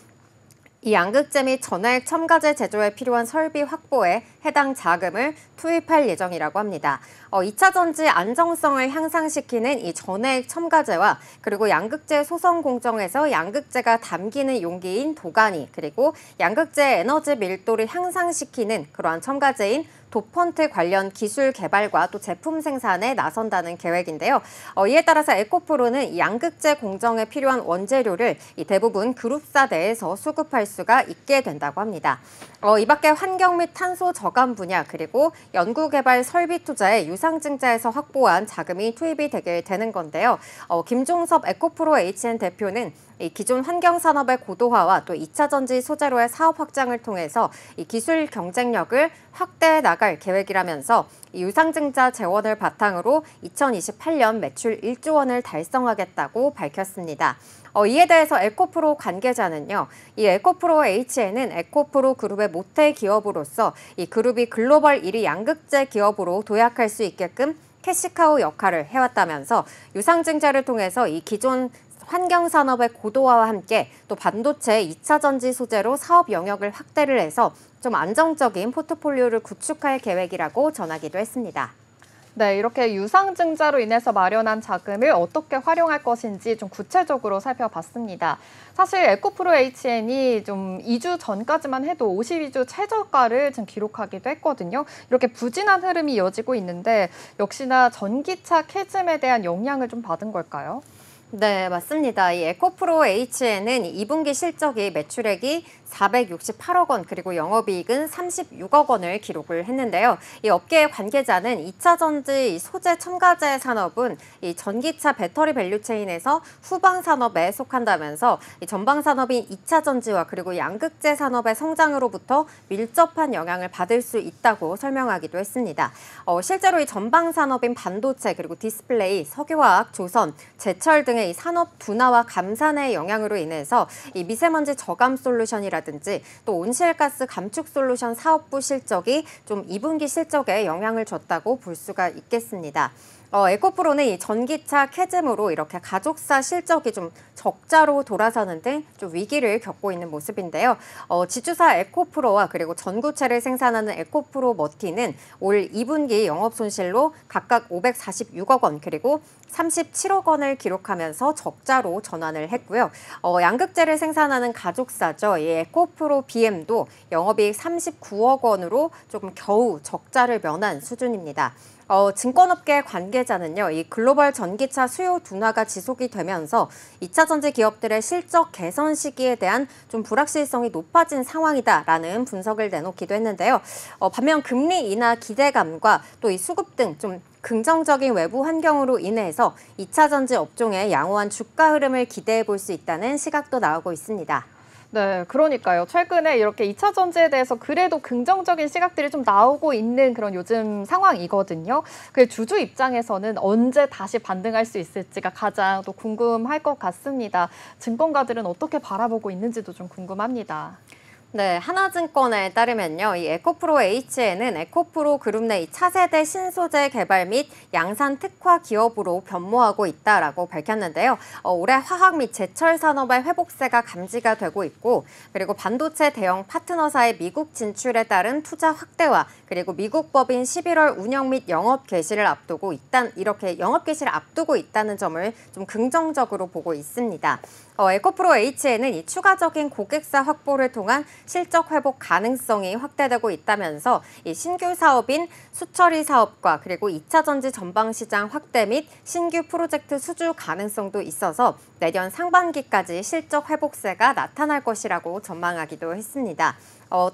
이 양극재 및 전액 첨가제 제조에 필요한 설비 확보에 해당 자금을 투입할 예정이라고 합니다. 2차 전지 안정성을 향상시키는 이 전액 첨가제와 그리고 양극재 소성 공정에서 양극재가 담기는 용기인 도가니 그리고 양극재 에너지 밀도를 향상시키는 그러한 첨가제인 도펀트 관련 기술 개발과 또 제품 생산에 나선다는 계획인데요. 이에 따라서 에코프로는 이 양극재 공정에 필요한 원재료를 이 대부분 그룹사 내에서 수급할 수가 있게 된다고 합니다. 이 밖에 환경 및 탄소 저감 분야 그리고 연구개발 설비 투자에 유상증자에서 확보한 자금이 투입이 되게 되는 건데요. 김종섭 에코프로 HN 대표는 이 기존 환경산업의 고도화와 또 2차 전지 소재로의 사업 확장을 통해서 이 기술 경쟁력을 확대해 나갈 계획이라면서 이 유상증자 재원을 바탕으로 2028년 매출 1조 원을 달성하겠다고 밝혔습니다. 이에 대해서 에코프로 관계자는요. 이 에코프로 HN은 에코프로 그룹의 모태 기업으로서 이 그룹이 글로벌 1위 양극재 기업으로 도약할 수 있게끔 캐시카우 역할을 해왔다면서 유상증자를 통해서 이 기존 환경산업의 고도화와 함께 또 반도체 2차 전지 소재로 사업 영역을 확대를 해서 좀 안정적인 포트폴리오를 구축할 계획이라고 전하기도 했습니다. 네, 이렇게 유상증자로 인해서 마련한 자금을 어떻게 활용할 것인지 좀 구체적으로 살펴봤습니다. 사실 에코프로 HN이 좀 2주 전까지만 해도 52주 최저가를 지금 기록하기도 했거든요. 이렇게 부진한 흐름이 이어지고 있는데 역시나 전기차 캐즘에 대한 영향을 좀 받은 걸까요? 네, 맞습니다. 이 에코프로 HN은 2분기 실적이 매출액이 468억 원 그리고 영업이익은 36억 원을 기록을 했는데요. 이 업계의 관계자는 2차 전지 소재 첨가제 산업은 이 전기차 배터리 밸류체인에서 후방 산업에 속한다면서 이 전방 산업인 2차 전지와 그리고 양극재 산업의 성장으로부터 밀접한 영향을 받을 수 있다고 설명하기도 했습니다. 실제로 이 전방 산업인 반도체 그리고 디스플레이, 석유화학, 조선, 제철 등의 이 산업 둔화와 감산의 영향으로 인해서 이 미세먼지 저감 솔루션이라 실적이라든지 또 온실가스 감축 솔루션 사업부 실적이 좀 2분기 실적에 영향을 줬다고 볼 수가 있겠습니다. 에코프로는 이 전기차 캐즘으로 이렇게 가족사 실적이 좀 적자로 돌아서는 등 좀 위기를 겪고 있는 모습인데요. 지주사 에코프로와 그리고 전구체를 생산하는 에코프로 머티는 올 2분기 영업 손실로 각각 546억 원 그리고 37억 원을 기록하면서 적자로 전환을 했고요. 양극재를 생산하는 가족사죠. 이 에코프로 BM도 영업이익 39억 원으로 조금 겨우 적자를 면한 수준입니다. 증권업계 관계자는요, 이 글로벌 전기차 수요 둔화가 지속이 되면서 2차 전지 기업들의 실적 개선 시기에 대한 좀 불확실성이 높아진 상황이다라는 분석을 내놓기도 했는데요. 반면 금리 인하 기대감과 또 이 수급 등 좀 긍정적인 외부 환경으로 인해서 2차 전지 업종의 양호한 주가 흐름을 기대해 볼 수 있다는 시각도 나오고 있습니다. 네, 그러니까요. 최근에 이렇게 2차 전지에 대해서 그래도 긍정적인 시각들이 좀 나오고 있는 그런 요즘 상황이거든요. 그 주주 입장에서는 언제 다시 반등할 수 있을지가 가장 또 궁금할 것 같습니다. 증권가들은 어떻게 바라보고 있는지도 좀 궁금합니다. 네, 하나증권에 따르면요, 이 에코프로 H에는 에코프로 그룹 내 이 차세대 신소재 개발 및 양산 특화 기업으로 변모하고 있다라고 밝혔는데요. 올해 화학 및 제철 산업의 회복세가 감지가 되고 있고, 그리고 반도체 대형 파트너사의 미국 진출에 따른 투자 확대와 그리고 미국 법인 11월 운영 및 영업 개시를 앞두고 이렇게 영업 개시를 앞두고 있다는 점을 좀 긍정적으로 보고 있습니다. 에코프로 H에는 이 추가적인 고객사 확보를 통한 실적 회복 가능성이 확대되고 있다면서 이 신규 사업인 수처리 사업과 그리고 2차 전지 전방 시장 확대 및 신규 프로젝트 수주 가능성도 있어서 내년 상반기까지 실적 회복세가 나타날 것이라고 전망하기도 했습니다.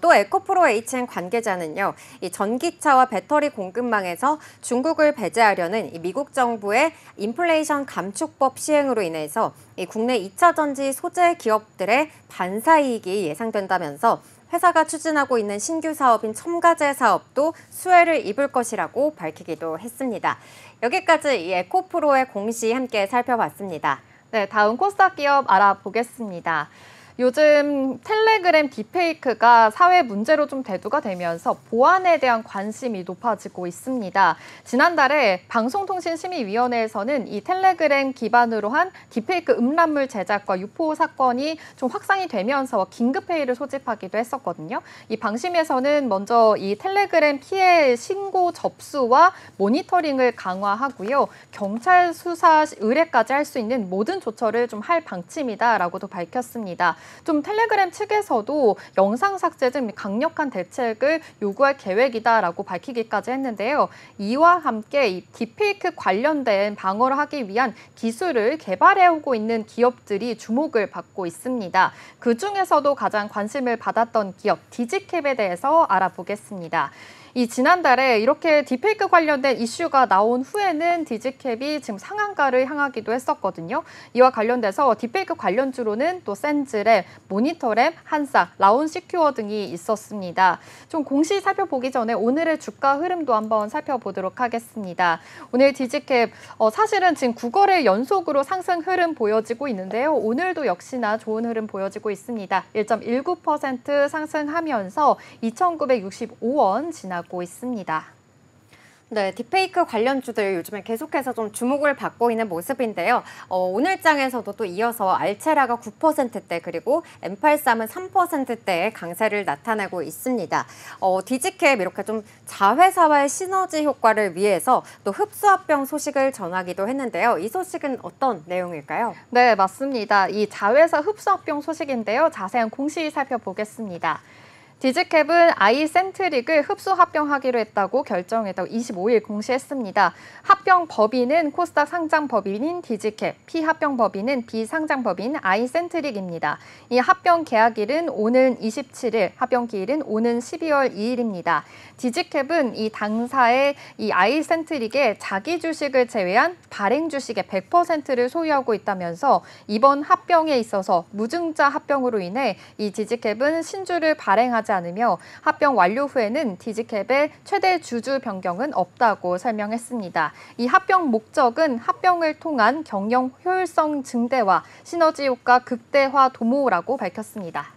또 에코프로 HN 관계자는요, 이 전기차와 배터리 공급망에서 중국을 배제하려는 이 미국 정부의 인플레이션 감축법 시행으로 인해서 이 국내 2차 전지 소재 기업들의 반사이익이 예상된다면서 회사가 추진하고 있는 신규 사업인 첨가제 사업도 수혜를 입을 것이라고 밝히기도 했습니다. 여기까지 이 에코프로의 공시 함께 살펴봤습니다. 네, 다음 코스닥 기업 알아보겠습니다. 요즘 텔레그램 딥페이크가 사회 문제로 좀 대두가 되면서 보안에 대한 관심이 높아지고 있습니다. 지난달에 방송통신심의위원회에서는 이 텔레그램 기반으로 한 딥페이크 음란물 제작과 유포 사건이 좀 확산이 되면서 긴급회의를 소집하기도 했었거든요. 이 방심에서는 먼저 이 텔레그램 피해 신고 접수와 모니터링을 강화하고요. 경찰 수사 의뢰까지 할 수 있는 모든 조처를 좀 할 방침이다라고도 밝혔습니다. 좀 텔레그램 측에서도 영상 삭제 등 강력한 대책을 요구할 계획이다라고 밝히기까지 했는데요. 이와 함께 이 딥페이크 관련된 방어를 하기 위한 기술을 개발해오고 있는 기업들이 주목을 받고 있습니다. 그중에서도 가장 관심을 받았던 기업 디지캡에 대해서 알아보겠습니다. 이 지난달에 이렇게 딥페이크 관련된 이슈가 나온 후에는 디지캡이 지금 상한가를 향하기도 했었거든요. 이와 관련돼서 딥페이크 관련주로는 또 센즈랩, 모니터랩, 한사, 라온시큐어 등이 있었습니다. 좀 공시 살펴보기 전에 오늘의 주가 흐름도 한번 살펴보도록 하겠습니다. 오늘 디지캡 사실은 지금 9거래 연속으로 상승 흐름 보여지고 있는데요. 오늘도 역시나 좋은 흐름 보여지고 있습니다. 1.19% 상승하면서 2,965원 지나고 있습니다. 네, 딥페이크 관련주들 요즘에 계속해서 좀 주목을 받고 있는 모습인데요. 오늘 장에서도 또 이어서 알체라가 9%대 그리고 M83은 3%대의 강세를 나타내고 있습니다. 디지캡 이렇게 좀 자회사와의 시너지 효과를 위해서 또 흡수합병 소식을 전하기도 했는데요. 이 소식은 어떤 내용일까요? 네, 맞습니다. 이 자회사 흡수합병 소식인데요. 자세한 공시 살펴보겠습니다. 디지캡은 아이센트릭을 흡수 합병하기로 했다고 결정했다고 25일 공시했습니다. 합병 법인은 코스닥 상장 법인인 디지캡, 피합병 법인은 비상장 법인 아이센트릭입니다. 이 합병 계약일은 오는 27일, 합병 기일은 오는 12월 2일입니다. 디지캡은 이 당사의 이 아이센트릭의 자기 주식을 제외한 발행 주식의 100%를 소유하고 있다면서 이번 합병에 있어서 무증자 합병으로 인해 이 디지캡은 신주를 발행하지 않으며 합병 완료 후에는 디지캡의 최대 주주 변경은 없다고 설명했습니다. 이 합병 목적은 합병을 통한 경영 효율성 증대와 시너지 효과 극대화 도모라고 밝혔습니다.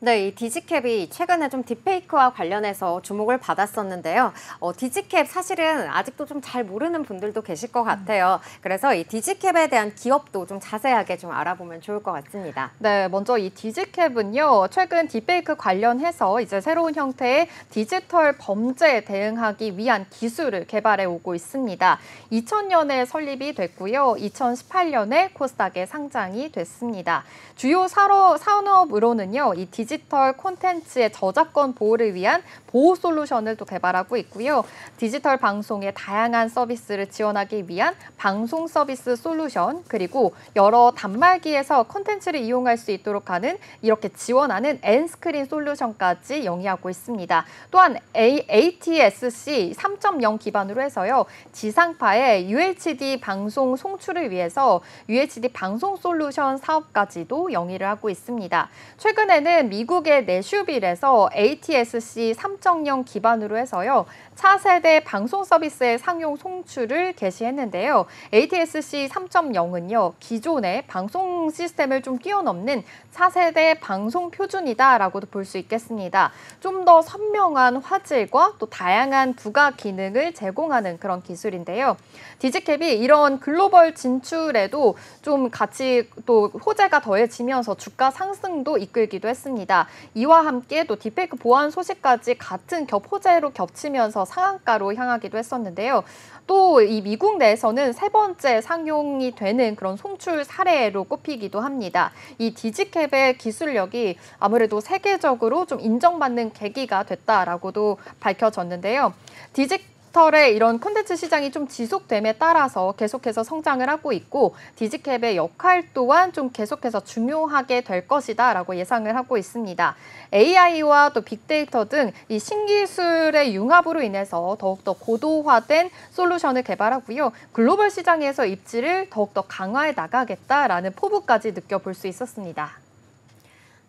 네, 이 디지캡이 최근에 좀 딥페이크와 관련해서 주목을 받았었는데요. 디지캡 사실은 아직도 좀 잘 모르는 분들도 계실 것 같아요. 그래서 이 디지캡에 대한 기업도 좀 자세하게 좀 알아보면 좋을 것 같습니다. 네, 먼저 이 디지캡은요, 최근 딥페이크 관련해서 이제 새로운 형태의 디지털 범죄에 대응하기 위한 기술을 개발해 오고 있습니다. 2000년에 설립이 됐고요, 2018년에 코스닥에 상장이 됐습니다. 주요 산업으로는요, 이 디지털 콘텐츠의 저작권 보호를 위한 보호 솔루션을 또 개발하고 있고요. 디지털 방송의 다양한 서비스를 지원하기 위한 방송 서비스 솔루션, 그리고 여러 단말기에서 콘텐츠를 이용할 수 있도록 하는 이렇게 지원하는 엔스크린 솔루션까지 영위하고 있습니다. 또한 ATSC 3.0 기반으로 해서요, 지상파의 UHD 방송 송출을 위해서 UHD 방송 솔루션 사업까지도 영위를 하고 있습니다. 최근에는 미국의 내슈빌에서 ATSC 3.0 기반으로 해서요, 차세대 방송 서비스의 상용 송출을 개시했는데요. ATSC 3.0은요, 기존의 방송 시스템을 좀 뛰어넘는 차세대 방송 표준이다라고도 볼 수 있겠습니다. 좀 더 선명한 화질과 또 다양한 부가 기능을 제공하는 그런 기술인데요. 디지캡이 이런 글로벌 진출에도 좀 같이 또 호재가 더해지면서 주가 상승도 이끌기도 했습니다. 이와 함께 또 딥페이크 보안 소식까지 같은 호재로 겹치면서 상한가로 향하기도 했었는데요. 또 이 미국 내에서는 세 번째 상용이 되는 그런 송출 사례로 꼽히기도 합니다. 이 디지캡의 기술력이 아무래도 세계적으로 좀 인정받는 계기가 됐다라고도 밝혀졌는데요. 디지털의 이런 콘텐츠 시장이 좀 지속됨에 따라서 계속해서 성장을 하고 있고, 디지캡의 역할 또한 좀 계속해서 중요하게 될 것이다라고 예상을 하고 있습니다. AI와 또 빅데이터 등 이 신기술의 융합으로 인해서 더욱더 고도화된 솔루션을 개발하고요, 글로벌 시장에서 입지를 더욱더 강화해 나가겠다라는 포부까지 느껴볼 수 있었습니다.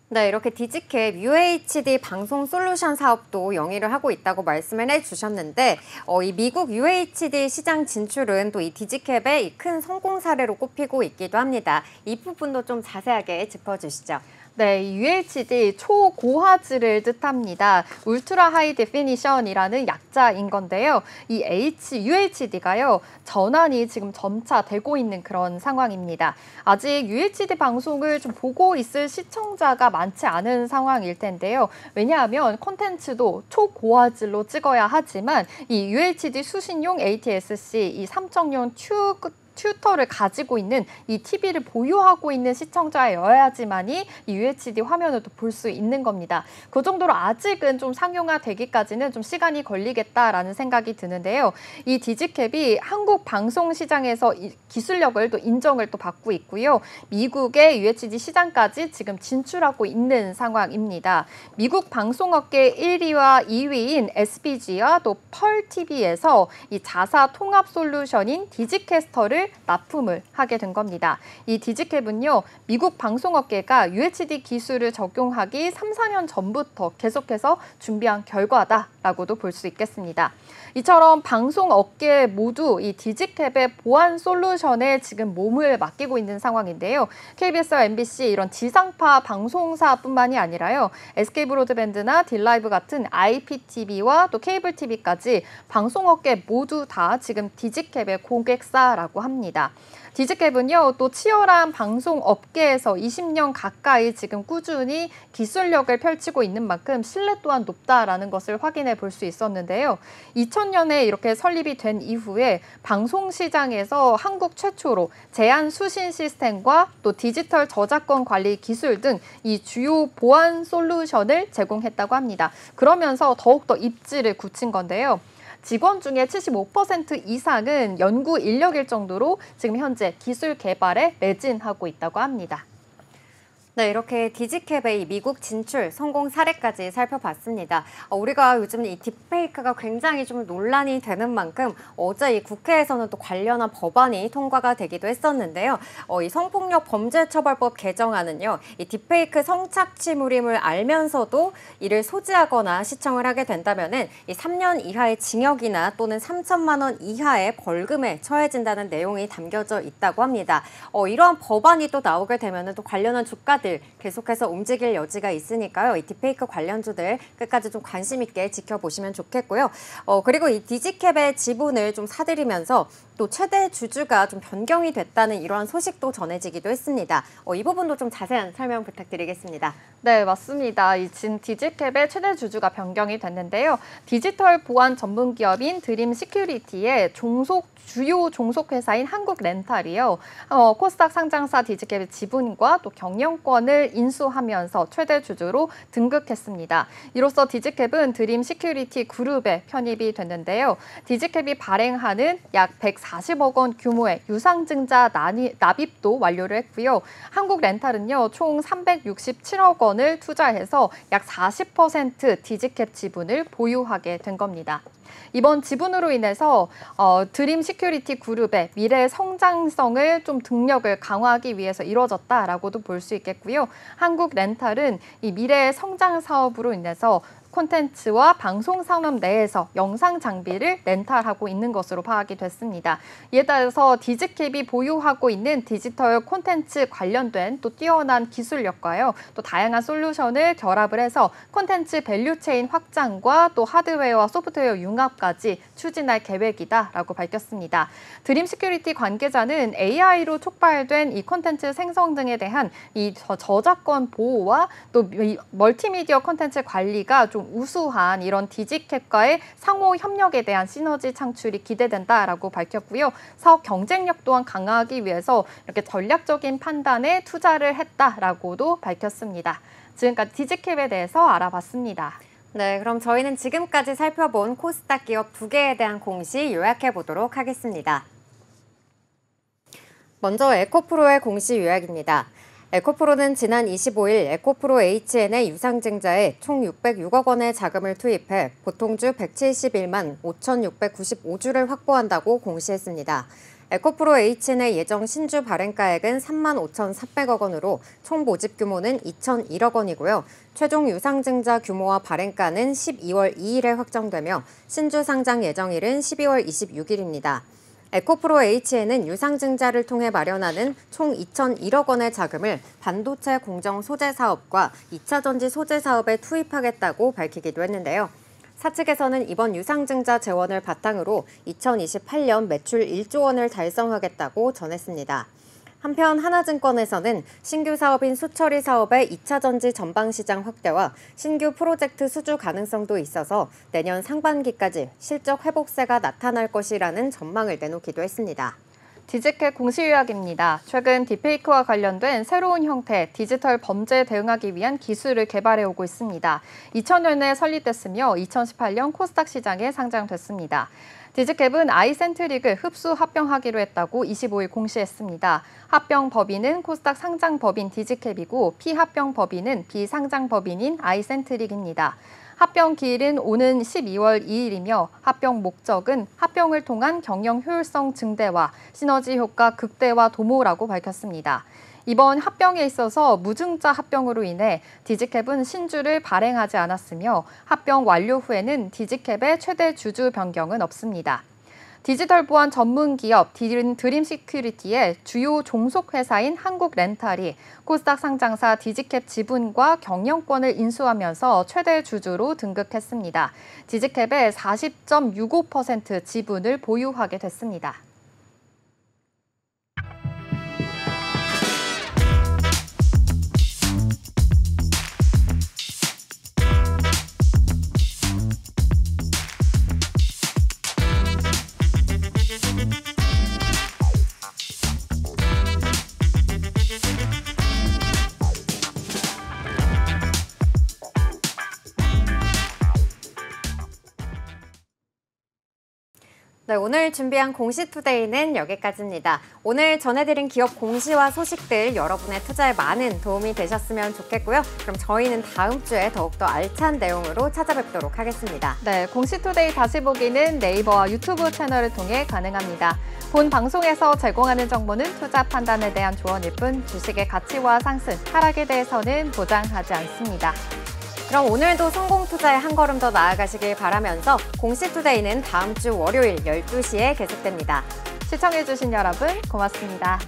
네, 이렇게 디지캡 UHD 방송 솔루션 사업도 영위를 하고 있다고 말씀을 해주셨는데, 이 미국 UHD 시장 진출은 또 이 디지캡의 큰 성공 사례로 꼽히고 있기도 합니다. 이 부분도 좀 자세하게 짚어주시죠. 네, UHD 초고화질을 뜻합니다. 울트라 하이 데피니션이라는 약자인 건데요. 이 UHD가요, 전환이 지금 점차 되고 있는 그런 상황입니다. 아직 UHD 방송을 좀 보고 있을 시청자가 많지 않은 상황일 텐데요. 왜냐하면 콘텐츠도 초고화질로 찍어야 하지만 이 UHD 수신용 ATSC 이 3.0 튜터를 가지고 있는 이 TV를 보유하고 있는 시청자여야지만이 이 UHD 화면을 또 볼 수 있는 겁니다. 그 정도로 아직은 좀 상용화되기까지는 좀 시간이 걸리겠다라는 생각이 드는데요. 이 디지캡이 한국 방송 시장에서 기술력을 또 인정을 또 받고 있고요. 미국의 UHD 시장까지 지금 진출하고 있는 상황입니다. 미국 방송업계 1위와 2위인 SBG와 또 펄TV에서 이 자사 통합 솔루션인 디지캐스터를 납품을 하게 된 겁니다. 이 디지캡은요, 미국 방송업계가 UHD 기술을 적용하기 3, 4년 전부터 계속해서 준비한 결과다라고도 볼 수 있겠습니다. 이처럼 방송업계 모두 이 디지캡의 보안 솔루션에 지금 몸을 맡기고 있는 상황인데요. KBS와 MBC 이런 지상파 방송사뿐만이 아니라요, SK브로드밴드나 딜라이브 같은 IPTV와 또 케이블 TV까지 방송업계 모두 다 지금 디지캡의 고객사라고 합니다. 디지캡은요, 또 치열한 방송 업계에서 20년 가까이 지금 꾸준히 기술력을 펼치고 있는 만큼 신뢰 또한 높다라는 것을 확인해 볼 수 있었는데요. 2000년에 이렇게 설립이 된 이후에 방송 시장에서 한국 최초로 제한 수신 시스템과 또 디지털 저작권 관리 기술 등 이 주요 보안 솔루션을 제공했다고 합니다. 그러면서 더욱더 입지를 굳힌 건데요. 직원 중에 75% 이상은 연구 인력일 정도로 지금 현재 기술 개발에 매진하고 있다고 합니다. 네, 이렇게 디지캡의 미국 진출 성공 사례까지 살펴봤습니다. 우리가 요즘 이 딥페이크가 굉장히 좀 논란이 되는 만큼 어제 이 국회에서는 또 관련한 법안이 통과가 되기도 했었는데요. 이 성폭력 범죄처벌법 개정안은요, 이 딥페이크 성착취물임을 알면서도 이를 소지하거나 시청을 하게 된다면은 이 3년 이하의 징역이나 또는 3천만 원 이하의 벌금에 처해진다는 내용이 담겨져 있다고 합니다. 이러한 법안이 또 나오게 되면은 또 관련한 주가들 투자들 계속해서 움직일 여지가 있으니까요. 이 딥페이크 관련주들 끝까지 좀 관심 있게 지켜보시면 좋겠고요. 그리고 이 디지캡의 지분을 좀 사들이면서 또 최대 주주가 좀 변경이 됐다는 이러한 소식도 전해지기도 했습니다. 이 부분도 좀 자세한 설명 부탁드리겠습니다. 네, 맞습니다. 이 디지캡의 최대 주주가 변경이 됐는데요. 디지털 보안 전문 기업인 드림 시큐리티의 주요 종속 회사인 한국렌탈이요. 코스닥 상장사 디지캡의 지분과 또 경영권을 인수하면서 최대 주주로 등극했습니다. 이로써 디지캡은 드림 시큐리티 그룹에 편입이 됐는데요. 디지캡이 발행하는 약 140억 원 규모의 유상증자 납입도 완료를 했고요. 한국렌탈은요, 총 367억 원을 투자해서 약 40% 디지캡 지분을 보유하게 된 겁니다. 이번 지분으로 인해서 드림 시큐리티 그룹의 미래 성장성을 좀 등력을 강화하기 위해서 이루어졌다라고도 볼 수 있겠고요. 한국렌탈은 이 미래 성장 사업으로 인해서 콘텐츠와 방송 산업 내에서 영상 장비를 렌탈하고 있는 것으로 파악이 됐습니다. 이에 따라서 디지캡이 보유하고 있는 디지털 콘텐츠 관련된 또 뛰어난 기술력과요, 또 다양한 솔루션을 결합을 해서 콘텐츠 밸류체인 확장과 또 하드웨어와 소프트웨어 융합까지 추진할 계획이다라고 밝혔습니다. 드림 시큐리티 관계자는 AI로 촉발된 이 콘텐츠 생성 등에 대한 이 저작권 보호와 또 멀티미디어 콘텐츠 관리가 좀 우수한 이런 디지캡과의 상호 협력에 대한 시너지 창출이 기대된다라고 밝혔고요. 사업 경쟁력 또한 강화하기 위해서 이렇게 전략적인 판단에 투자를 했다라고도 밝혔습니다. 지금까지 디지캡에 대해서 알아봤습니다. 네, 그럼 저희는 지금까지 살펴본 코스닥 기업 2개에 대한 공시 요약해 보도록 하겠습니다. 먼저 에코프로의 공시 요약입니다. 에코프로는 지난 25일 에코프로 HN의 유상증자에 총 606억 원의 자금을 투입해 보통주 171만 5,695주를 확보한다고 공시했습니다. 에코프로 HN의 예정 신주 발행가액은 3만 5,400억 원으로 총 모집 규모는 2,001억 원이고요. 최종 유상증자 규모와 발행가는 12월 2일에 확정되며 신주 상장 예정일은 12월 26일입니다. 에코프로 HN은 유상증자를 통해 마련하는 총 2,001억 원의 자금을 반도체 공정 소재 사업과 2차 전지 소재 사업에 투입하겠다고 밝히기도 했는데요. 사측에서는 이번 유상증자 재원을 바탕으로 2028년 매출 1조 원을 달성하겠다고 전했습니다. 한편 하나증권에서는 신규 사업인 수처리 사업의 2차 전지 전방 시장 확대와 신규 프로젝트 수주 가능성도 있어서 내년 상반기까지 실적 회복세가 나타날 것이라는 전망을 내놓기도 했습니다. 디지캡 공시 요약입니다. 최근 딥페이크와 관련된 새로운 형태 디지털 범죄에 대응하기 위한 기술을 개발해오고 있습니다. 2000년에 설립됐으며 2018년 코스닥 시장에 상장됐습니다. 디지캡은 아이센트릭을 흡수 합병하기로 했다고 25일 공시했습니다. 합병 법인은 코스닥 상장 법인 디지캡이고 피합병 법인은 비상장 법인인 아이센트릭입니다. 합병 기일은 오는 12월 2일이며 합병 목적은 합병을 통한 경영 효율성 증대와 시너지 효과 극대화 도모라고 밝혔습니다. 이번 합병에 있어서 무증자 합병으로 인해 디지캡은 신주를 발행하지 않았으며 합병 완료 후에는 디지캡의 최대 주주 변경은 없습니다. 디지털 보안 전문 기업 드림 시큐리티의 주요 종속 회사인 한국렌탈이 코스닥 상장사 디지캡 지분과 경영권을 인수하면서 최대 주주로 등극했습니다. 디지캡의 40.65% 지분을 보유하게 됐습니다. 네, 오늘 준비한 공시투데이는 여기까지입니다. 오늘 전해드린 기업 공시와 소식들 여러분의 투자에 많은 도움이 되셨으면 좋겠고요. 그럼 저희는 다음 주에 더욱더 알찬 내용으로 찾아뵙도록 하겠습니다. 네, 공시투데이 다시 보기는 네이버와 유튜브 채널을 통해 가능합니다. 본 방송에서 제공하는 정보는 투자 판단에 대한 조언일 뿐 주식의 가치와 상승, 하락에 대해서는 보장하지 않습니다. 그럼 오늘도 성공 투자에 한 걸음 더 나아가시길 바라면서 공시투데이는 다음 주 월요일 12시에 계속됩니다. 시청해주신 여러분 고맙습니다.